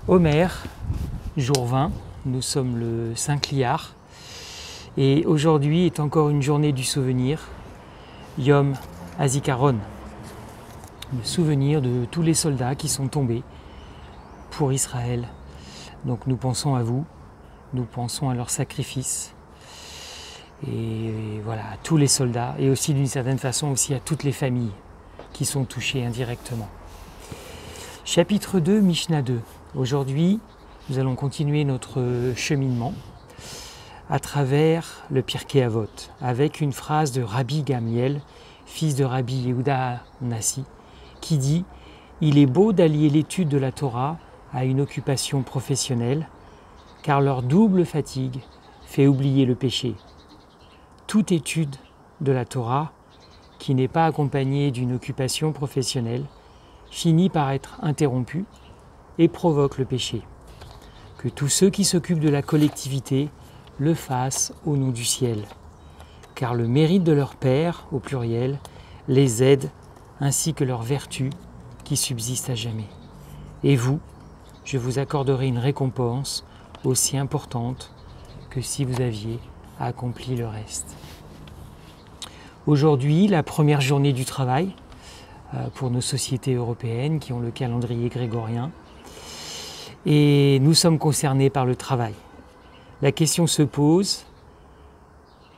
Homer, jour 20, nous sommes le 5 Liar et aujourd'hui est encore une journée du souvenir, Yom HaZikaron, le souvenir de tous les soldats qui sont tombés pour Israël. Donc nous pensons à vous, nous pensons à leur sacrifice et voilà, à tous les soldats et aussi d'une certaine façon aussi à toutes les familles qui sont touchées indirectement. Chapitre 2, Mishnah 2. Aujourd'hui, nous allons continuer notre cheminement à travers le Pirkei Avot avec une phrase de Rabbi Gamliel, fils de Rabbi Yehuda Nassi, qui dit « Il est beau d'allier l'étude de la Torah à une occupation professionnelle, car leur double fatigue fait oublier le péché. Toute étude de la Torah qui n'est pas accompagnée d'une occupation professionnelle finit par être interrompue et provoque le péché. Que tous ceux qui s'occupent de la collectivité le fassent au nom du ciel, car le mérite de leur Père, au pluriel, les aide, ainsi que leur vertu qui subsiste à jamais. Et vous, je vous accorderai une récompense aussi importante que si vous aviez accompli le reste. » Aujourd'hui, la première journée du travail pour nos sociétés européennes qui ont le calendrier grégorien. Et nous sommes concernés par le travail. La question se pose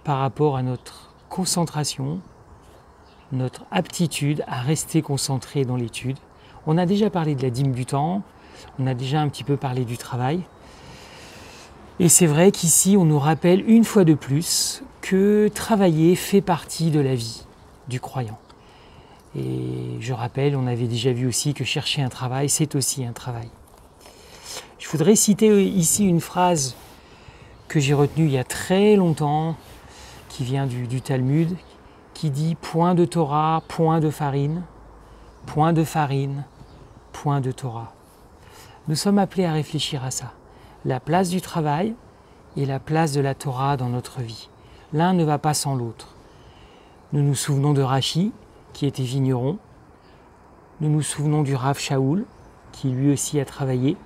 par rapport à notre concentration, notre aptitude à rester concentré dans l'étude. On a déjà parlé de la dîme du temps, on a déjà un petit peu parlé du travail. Et c'est vrai qu'ici, on nous rappelle une fois de plus que travailler fait partie de la vie du croyant. Et je rappelle, on avait déjà vu aussi que chercher un travail, c'est aussi un travail. Je voudrais citer ici une phrase que j'ai retenue il y a très longtemps, qui vient du Talmud, qui dit « Point de Torah, point de farine, point de farine, point de Torah ». Nous sommes appelés à réfléchir à ça. La place du travail et la place de la Torah dans notre vie. L'un ne va pas sans l'autre. Nous nous souvenons de Rashi, qui était vigneron. Nous nous souvenons du Rav Shaul, qui lui aussi a travaillé,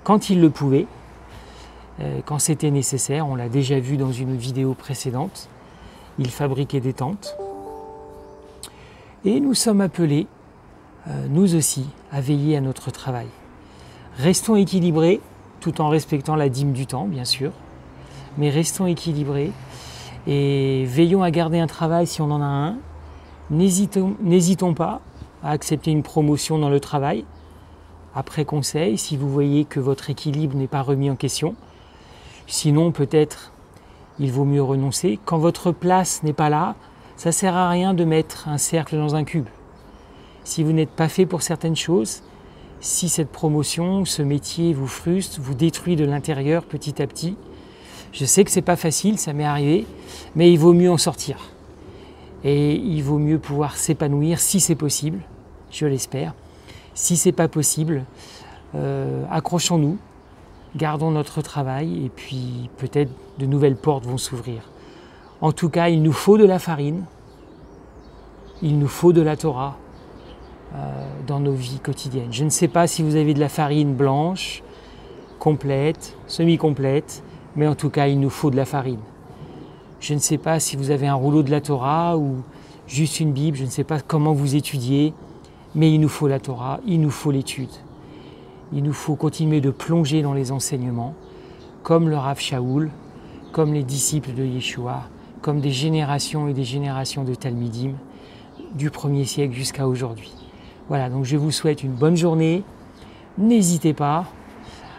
quand il le pouvait, quand c'était nécessaire. On l'a déjà vu dans une vidéo précédente. Il fabriquait des tentes. Et nous sommes appelés, nous aussi, à veiller à notre travail. Restons équilibrés, tout en respectant la dîme du temps, bien sûr. Mais restons équilibrés et veillons à garder un travail si on en a un. N'hésitons pas à accepter une promotion dans le travail. Après conseil, si vous voyez que votre équilibre n'est pas remis en question. Sinon, peut-être, il vaut mieux renoncer. Quand votre place n'est pas là, ça ne sert à rien de mettre un cercle dans un cube. Si vous n'êtes pas fait pour certaines choses, si cette promotion, ce métier vous frustre, vous détruit de l'intérieur petit à petit, je sais que ce n'est pas facile, ça m'est arrivé, mais il vaut mieux en sortir. Et il vaut mieux pouvoir s'épanouir si c'est possible, je l'espère. Si ce n'est pas possible, accrochons-nous, gardons notre travail et puis peut-être de nouvelles portes vont s'ouvrir. En tout cas, il nous faut de la farine, il nous faut de la Torah dans nos vies quotidiennes. Je ne sais pas si vous avez de la farine blanche, complète, semi-complète, mais en tout cas, il nous faut de la farine. Je ne sais pas si vous avez un rouleau de la Torah ou juste une Bible, je ne sais pas comment vous étudiez, mais il nous faut la Torah, il nous faut l'étude. Il nous faut continuer de plonger dans les enseignements, comme le Rav Shaul, comme les disciples de Yeshua, comme des générations et des générations de Talmidim, du 1er siècle jusqu'à aujourd'hui. Voilà, donc je vous souhaite une bonne journée. N'hésitez pas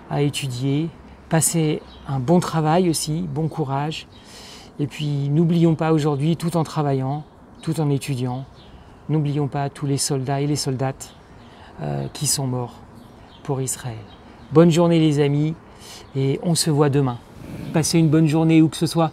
à étudier, passez un bon travail aussi, bon courage. Et puis n'oublions pas aujourd'hui, tout en travaillant, tout en étudiant, n'oublions pas tous les soldats et les soldates qui sont morts pour Israël. Bonne journée les amis et on se voit demain. Passez une bonne journée où que ce soit.